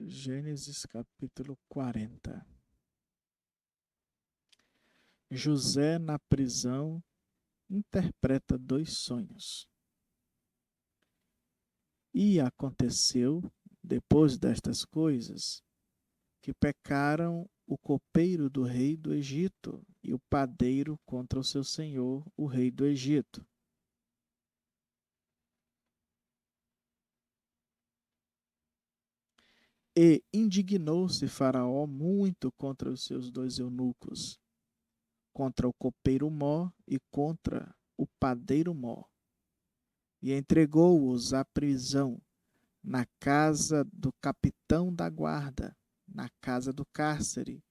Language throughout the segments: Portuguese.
Gênesis capítulo 40. José, na prisão, interpreta dois sonhos. E aconteceu, depois destas coisas, que pecaram o copeiro do rei do Egito e o padeiro contra o seu senhor, o rei do Egito. E indignou-se Faraó muito contra os seus dois eunucos, contra o copeiro Mó e contra o padeiro Mó, e entregou-os à prisão na casa do capitão da guarda, na casa do cárcere,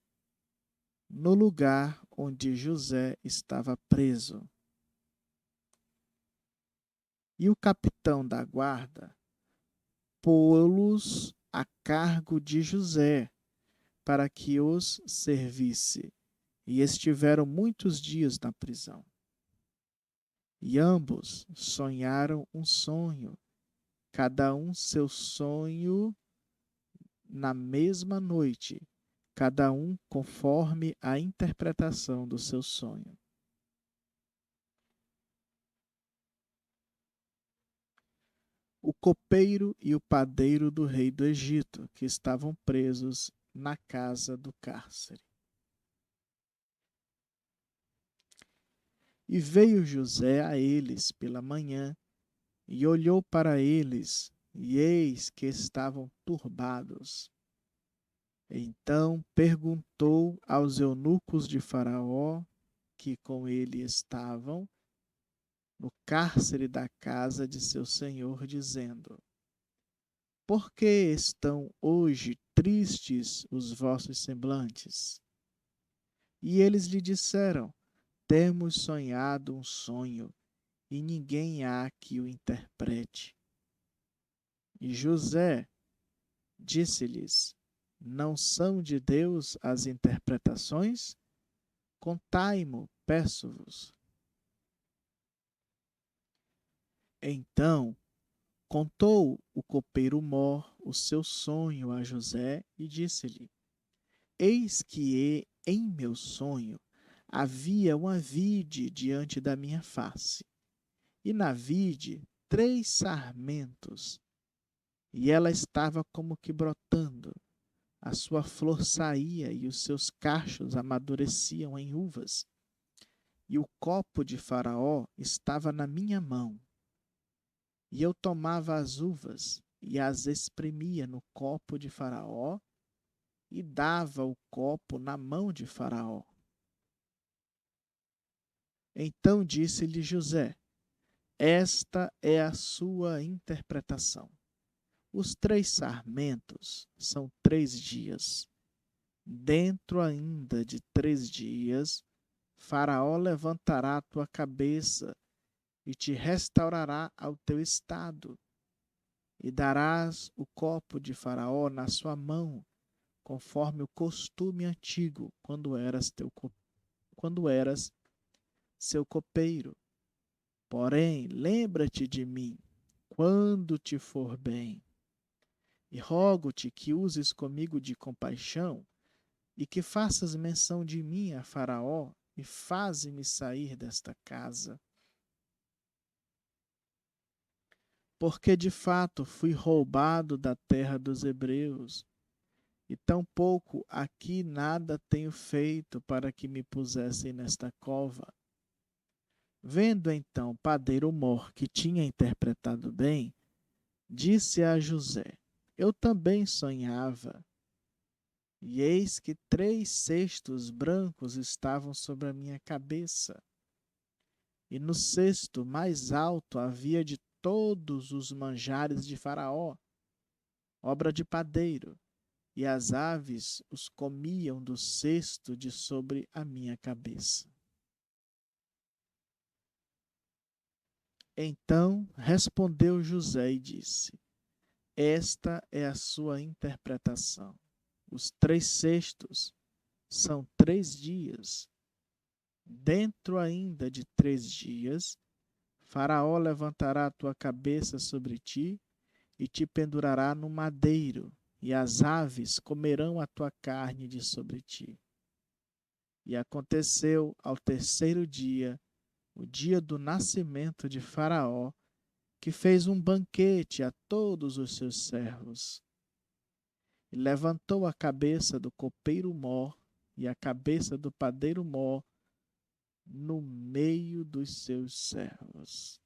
no lugar onde José estava preso. E o capitão da guarda pô-los a cargo de José, para que os servisse, e estiveram muitos dias na prisão. E ambos sonharam um sonho, cada um seu sonho na mesma noite, cada um conforme a interpretação do seu sonho. O copeiro e o padeiro do rei do Egito, que estavam presos na casa do cárcere. E veio José a eles pela manhã, e olhou para eles, e eis que estavam turbados. Então perguntou aos eunucos de Faraó, que com ele estavam, no cárcere da casa de seu senhor, dizendo: Por que estão hoje tristes os vossos semblantes? E eles lhe disseram: Temos sonhado um sonho, e ninguém há que o interprete. E José disse-lhes: Não são de Deus as interpretações? Contai-mo, peço-vos. Então contou o copeiro Mor o seu sonho a José e disse-lhe: Eis que em meu sonho havia uma vide diante da minha face, e na vide 3 sarmentos, e ela estava como que brotando. A sua flor saía e os seus cachos amadureciam em uvas. E o copo de Faraó estava na minha mão. E eu tomava as uvas e as espremia no copo de Faraó e dava o copo na mão de Faraó. Então disse-lhe José: Esta é a sua interpretação. Os 3 sarmentos são 3 dias. Dentro ainda de 3 dias, Faraó levantará a tua cabeça e te restaurará ao teu estado, e darás o copo de Faraó na sua mão, conforme o costume antigo, quando eras seu copeiro. Porém, lembra-te de mim, quando te for bem, e rogo-te que uses comigo de compaixão, e que faças menção de mim a Faraó, e faze-me sair desta casa. Porque de fato fui roubado da terra dos hebreus, e tampouco aqui nada tenho feito para que me pusessem nesta cova. Vendo então padeiro Mor que tinha interpretado bem, disse a José: Eu também sonhava, e eis que 3 cestos brancos estavam sobre a minha cabeça, e no cesto mais alto havia de todos os manjares de Faraó, obra de padeiro, e as aves os comiam do cesto de sobre a minha cabeça. Então respondeu José e disse: Esta é a sua interpretação. Os 3 cestos são 3 dias. Dentro ainda de 3 dias, Faraó levantará a tua cabeça sobre ti e te pendurará no madeiro, e as aves comerão a tua carne de sobre ti. E aconteceu ao terceiro dia, o dia do nascimento de Faraó, que fez um banquete a todos os seus servos. E levantou a cabeça do copeiro-mor e a cabeça do padeiro-mor no meio dos seus servos.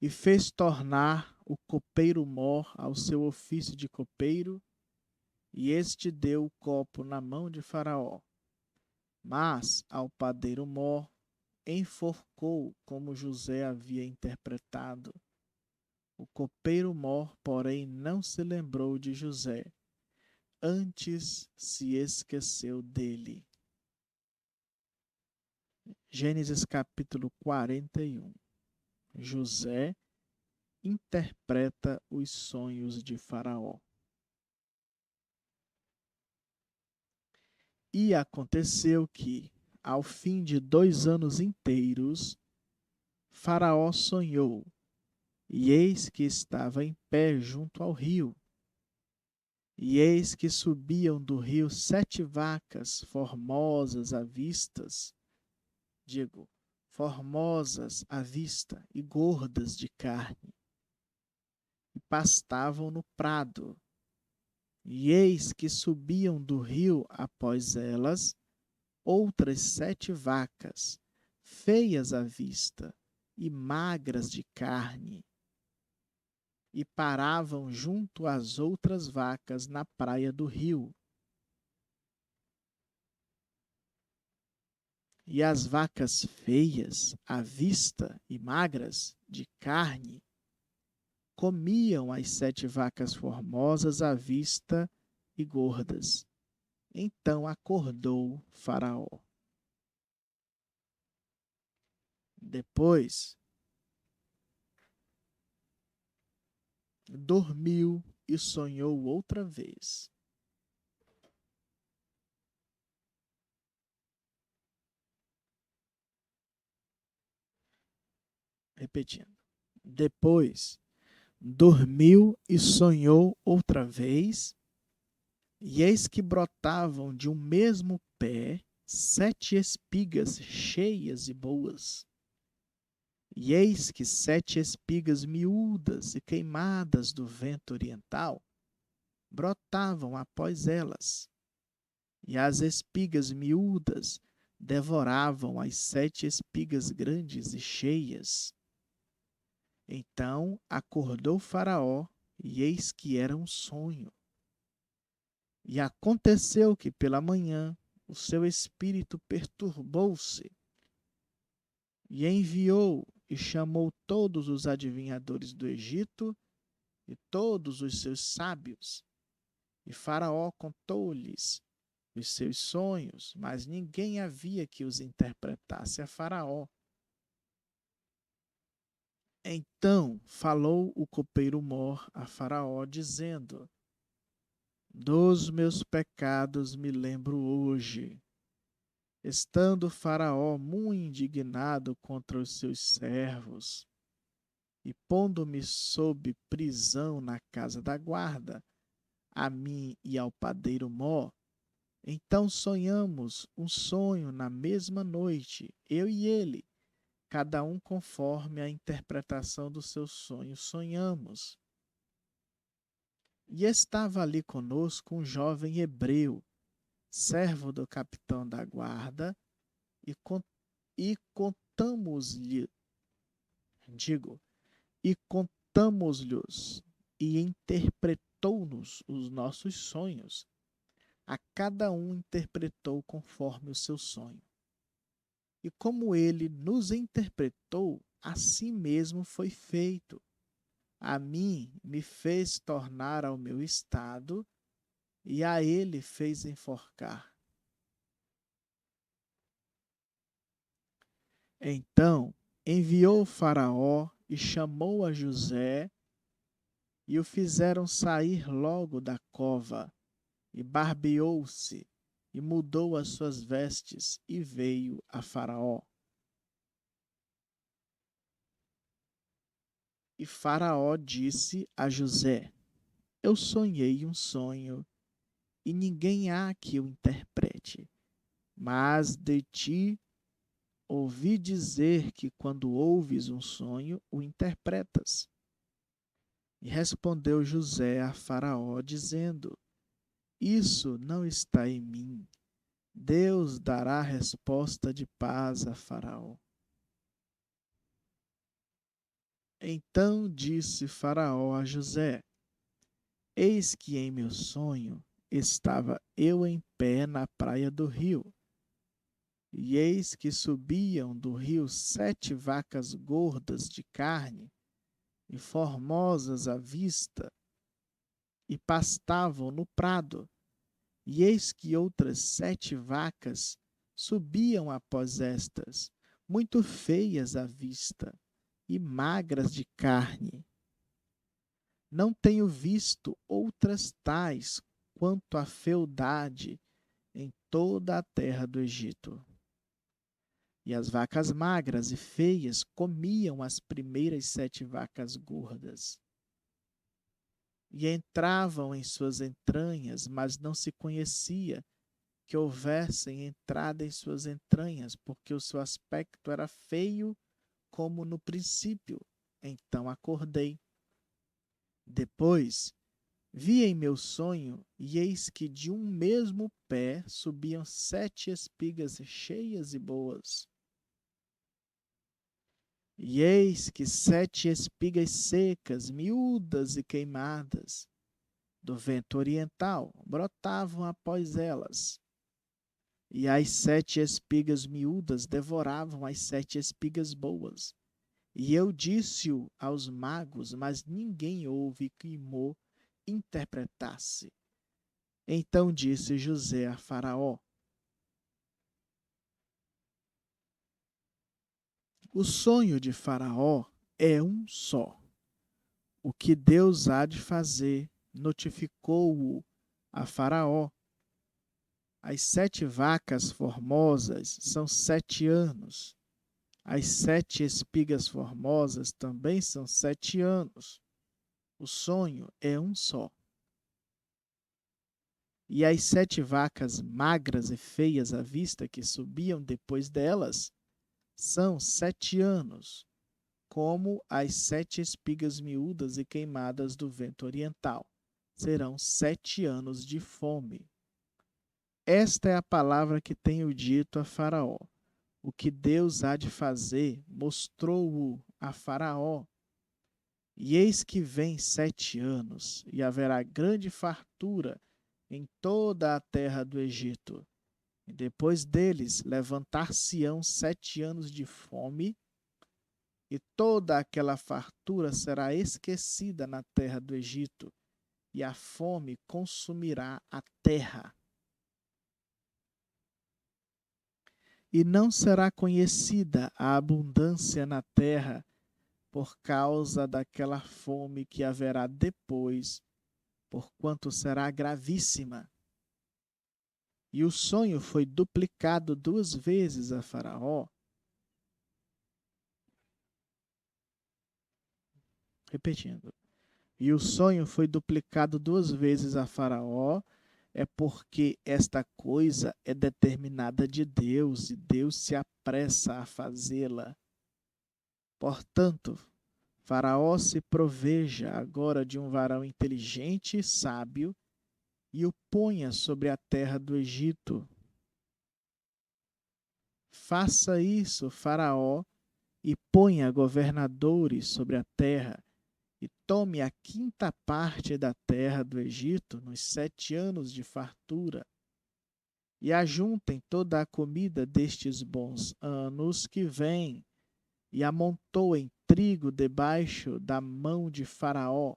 E fez tornar o copeiro-mor ao seu ofício de copeiro, e este deu o copo na mão de Faraó. Mas ao padeiro-mor enforcou como José havia interpretado. O copeiro-mor, porém, não se lembrou de José, antes se esqueceu dele. Gênesis capítulo 41. José interpreta os sonhos de Faraó. E aconteceu que, ao fim de 2 anos inteiros, Faraó sonhou, e eis que estava em pé junto ao rio. E eis que subiam do rio 7 vacas formosas à vistas, formosas à vista e gordas de carne, e pastavam no prado. E eis que subiam do rio após elas outras 7 vacas, feias à vista e magras de carne, e paravam junto às outras vacas na praia do rio. E as vacas feias, à vista e magras de carne, comiam as 7 vacas formosas à vista e gordas. Então acordou Faraó. Depois dormiu e sonhou outra vez. Repetindo. Depois dormiu e sonhou outra vez, e eis que brotavam de um mesmo pé 7 espigas cheias e boas. E eis que 7 espigas miúdas e queimadas do vento oriental brotavam após elas. E as espigas miúdas devoravam as 7 espigas grandes e cheias. Então acordou Faraó, e eis que era um sonho. E aconteceu que pela manhã o seu espírito perturbou-se, e enviou e chamou todos os adivinhadores do Egito e todos os seus sábios. E Faraó contou-lhes os seus sonhos, mas ninguém havia que os interpretasse a Faraó. Então falou o copeiro-mor a Faraó, dizendo: Dos meus pecados me lembro hoje. Estando Faraó muito indignado contra os seus servos, e pondo-me sob prisão na casa da guarda, a mim e ao padeiro Mó, então sonhamos um sonho na mesma noite, eu e ele, cada um conforme a interpretação do seu sonho sonhamos. E estava ali conosco um jovem hebreu, servo do capitão da guarda, e contamos-lhe, e contamos-lhes, e interpretou-nos os nossos sonhos. A cada um interpretou conforme o seu sonho. E como ele nos interpretou, assim mesmo foi feito. A mim me fez tornar ao meu estado, e a ele fez enforcar. Então enviou Faraó e chamou a José, e o fizeram sair logo da cova, e barbeou-se, e mudou as suas vestes, e veio a Faraó. E Faraó disse a José: Eu sonhei um sonho, e ninguém há que o interprete. Mas de ti ouvi dizer que quando ouves um sonho, o interpretas. E respondeu José a Faraó, dizendo: Isso não está em mim. Deus dará resposta de paz a Faraó. Então disse Faraó a José: Eis que em meu sonho estava eu em pé na praia do rio, e eis que subiam do rio 7 vacas gordas de carne e formosas à vista, e pastavam no prado. E eis que outras 7 vacas subiam após estas, muito feias à vista e magras de carne. Não tenho visto outras tais quanto a fealdade em toda a terra do Egito. E as vacas magras e feias comiam as primeiras 7 vacas gordas. E entravam em suas entranhas, mas não se conhecia que houvessem entrada em suas entranhas, porque o seu aspecto era feio como no princípio. Então acordei. Depois vi em meu sonho, e eis que de um mesmo pé subiam 7 espigas cheias e boas. E eis que 7 espigas secas, miúdas e queimadas, do vento oriental, brotavam após elas. E as 7 espigas miúdas devoravam as 7 espigas boas. E eu disse-o aos magos, mas ninguém houve que mo interpretasse. Então disse José a Faraó: O sonho de Faraó é um só. O que Deus há de fazer, notificou-o a Faraó. As 7 vacas formosas são 7 anos. As 7 espigas formosas também são 7 anos. O sonho é um só. E as 7 vacas magras e feias à vista que subiam depois delas são 7 anos, como as 7 espigas miúdas e queimadas do vento oriental. Serão 7 anos de fome. Esta é a palavra que tenho dito a Faraó. O que Deus há de fazer, mostrou-o a Faraó. E eis que vem 7 anos, e haverá grande fartura em toda a terra do Egito. E depois deles levantar-se-ão 7 anos de fome, e toda aquela fartura será esquecida na terra do Egito, e a fome consumirá a terra. E não será conhecida a abundância na terra por causa daquela fome que haverá depois, porquanto será gravíssima. E o sonho foi duplicado 2 vezes a Faraó. Repetindo. E o sonho foi duplicado 2 vezes a Faraó, é porque esta coisa é determinada de Deus e Deus se apressa a fazê-la. Portanto, Faraó se proveja agora de um varão inteligente e sábio e o ponha sobre a terra do Egito. Faça isso, Faraó, e ponha governadores sobre a terra, e tome a 5ª parte da terra do Egito nos 7 anos de fartura, e ajuntem toda a comida destes bons anos que vêm, e amontoem trigo debaixo da mão de Faraó,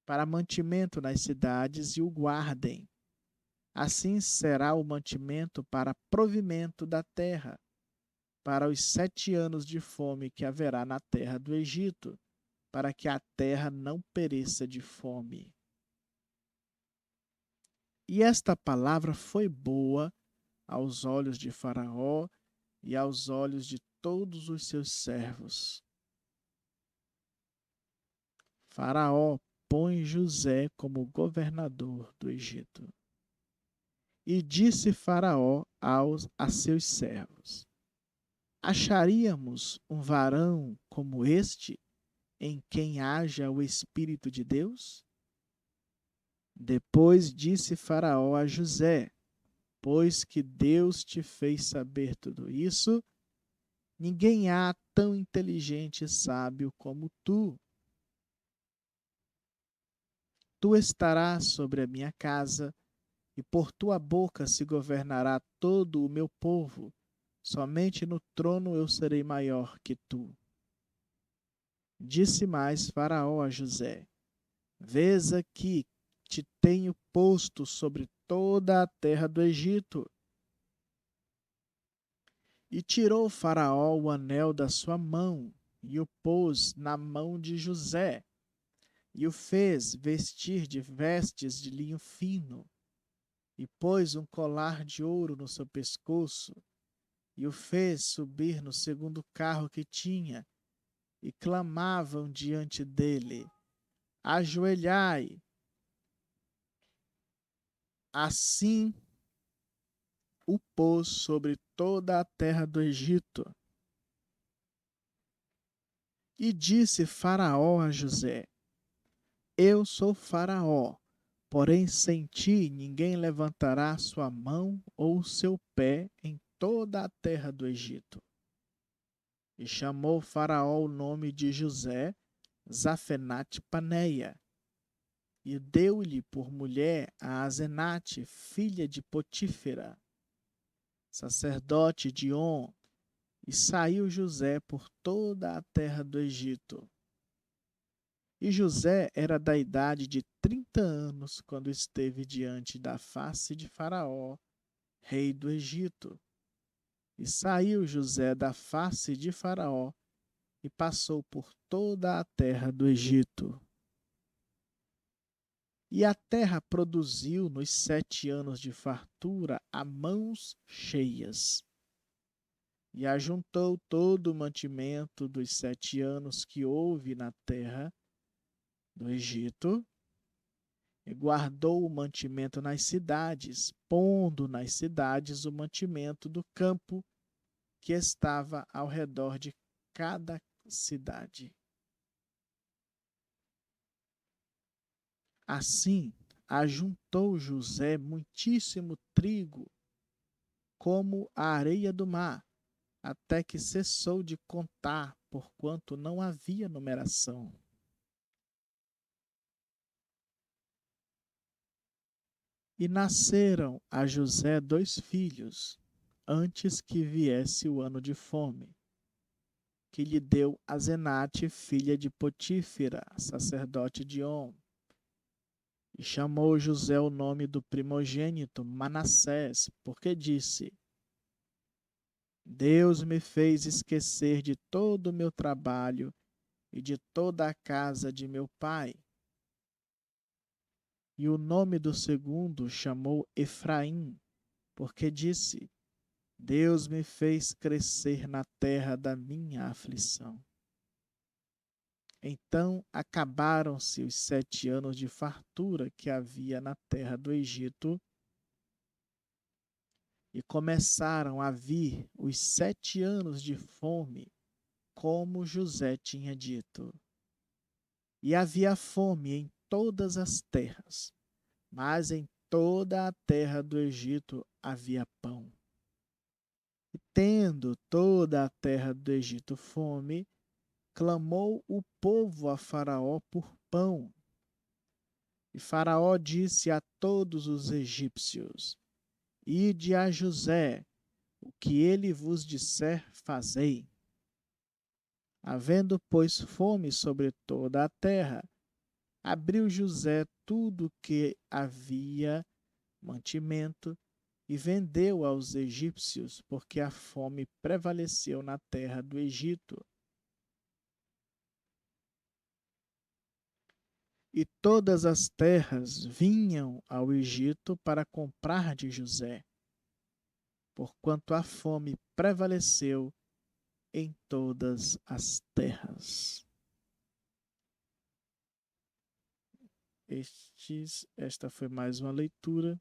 para mantimento nas cidades, e o guardem. Assim será o mantimento para provimento da terra, para os 7 anos de fome que haverá na terra do Egito, para que a terra não pereça de fome. E esta palavra foi boa aos olhos de Faraó e aos olhos de todos os seus servos. Faraó põe José como governador do Egito. E disse Faraó a seus servos: Acharíamos um varão como este, em quem haja o Espírito de Deus? Depois disse Faraó a José: Pois que Deus te fez saber tudo isso, ninguém há tão inteligente e sábio como tu. Tu estarás sobre a minha casa, e por tua boca se governará todo o meu povo. Somente no trono eu serei maior que tu. Disse mais Faraó a José: Vês aqui, te tenho posto sobre toda a terra do Egito. E tirou Faraó o anel da sua mão, e o pôs na mão de José, e o fez vestir de vestes de linho fino, e pôs um colar de ouro no seu pescoço, e o fez subir no segundo carro que tinha, e clamavam diante dele: Ajoelhai! Assim o pôs sobre toda a terra do Egito. E disse Faraó a José: Eu sou Faraó, porém sem ti ninguém levantará sua mão ou seu pé em toda a terra do Egito. E chamou Faraó o nome de José Zafenate Paneia, e deu-lhe por mulher a Azenate, filha de Potífera, sacerdote de On, e saiu José por toda a terra do Egito. E José era da idade de 30 anos quando esteve diante da face de Faraó, rei do Egito. E saiu José da face de Faraó e passou por toda a terra do Egito. E a terra produziu nos 7 anos de fartura a mãos cheias. E ajuntou todo o mantimento dos 7 anos que houve na terra do Egito, e guardou o mantimento nas cidades, pondo nas cidades o mantimento do campo que estava ao redor de cada cidade. Assim, ajuntou José muitíssimo trigo, como a areia do mar, até que cessou de contar, porquanto não havia numeração. E nasceram a José 2 filhos, antes que viesse o ano de fome, que lhe deu Azenate, filha de Potífera, sacerdote de On. E chamou José o nome do primogênito Manassés, porque disse: Deus me fez esquecer de todo o meu trabalho e de toda a casa de meu pai. E o nome do segundo chamou Efraim, porque disse: Deus me fez crescer na terra da minha aflição. Então acabaram-se os 7 anos de fartura que havia na terra do Egito, e começaram a vir os 7 anos de fome, como José tinha dito. E havia fome em todas as terras, mas em toda a terra do Egito havia pão. E tendo toda a terra do Egito fome, clamou o povo a Faraó por pão. E Faraó disse a todos os egípcios: Ide a José, o que ele vos disser, fazei. Havendo, pois, fome sobre toda a terra, abriu José tudo que havia mantimento e vendeu aos egípcios, porque a fome prevaleceu na terra do Egito. E todas as terras vinham ao Egito para comprar de José, porquanto a fome prevaleceu em todas as terras. Esta foi mais uma leitura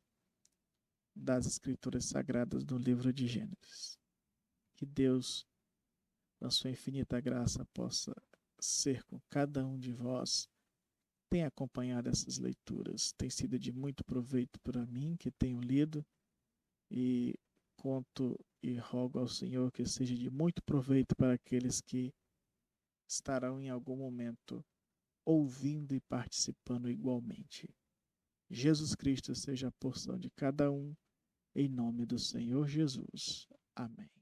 das Escrituras Sagradas do livro de Gênesis. Que Deus, na sua infinita graça, possa ser com cada um de vós. Tem acompanhado essas leituras, tem sido de muito proveito para mim, que tenho lido, e conto e rogo ao Senhor que seja de muito proveito para aqueles que estarão em algum momento ouvindo e participando igualmente. Jesus Cristo seja a porção de cada um, em nome do Senhor Jesus. Amém.